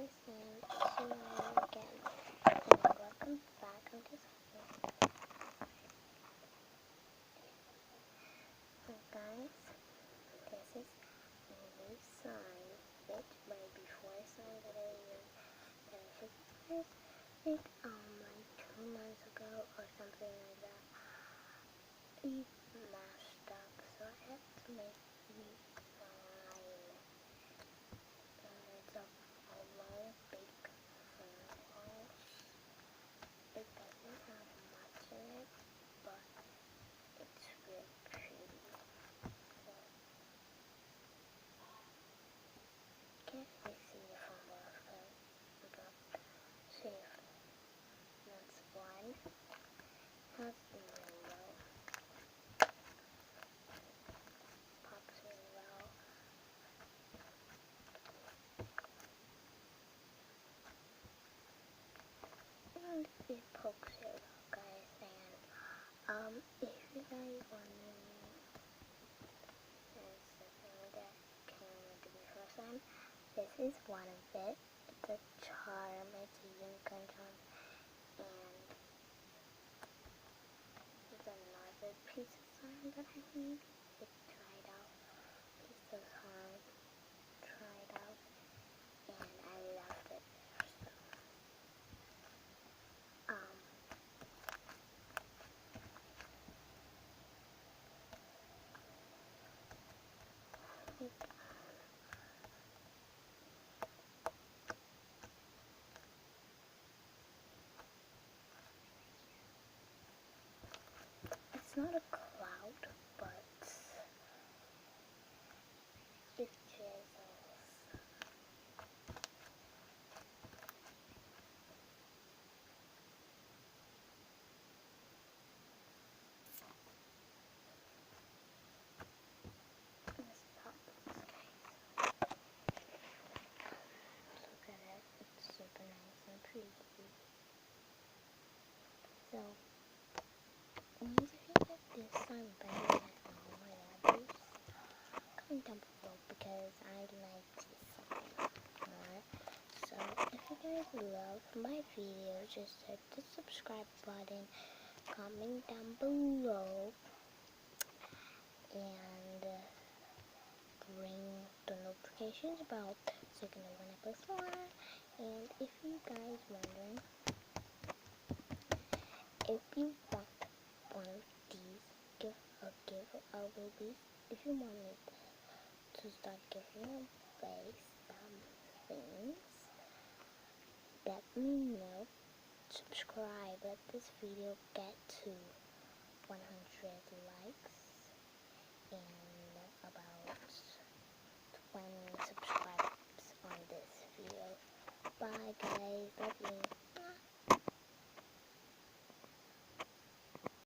guys, and see you again. And welcome back on this channel. So guys, this is a new sign, which my before sign that I showed you guys, like like 2 months ago or something like that. It mashed up, so I had to make new sign. And it's a long big house. It doesn't have much in it, but it's really pretty. So, can't really see it from above, but see if that's one. Has the window. Pops really well. And it pokes it well, guys. And if you guys wondering, there's something that came with the before sign. This is one of it. It's a charm. It's a unicorn charm. And there's another piece of charm that I made. It tried out. Piece of charm tried out. And I left it there. So, it's not a cloud, but it drizzles. Let's stop this, guys. Look at it. It's super nice and pretty. So, once you get this sign better than all my others, comment down below because I like this sign more. So, if you guys love my videos, just hit the subscribe button, comment down below, and ring the notifications bell so you can know when I post more. And if you guys wondering, if you want one of these, giveaways, if you want me to start giving away some things, let me know. Subscribe. Let this video get to 100 likes and about 20 subscribers on this video. Bye guys, love you.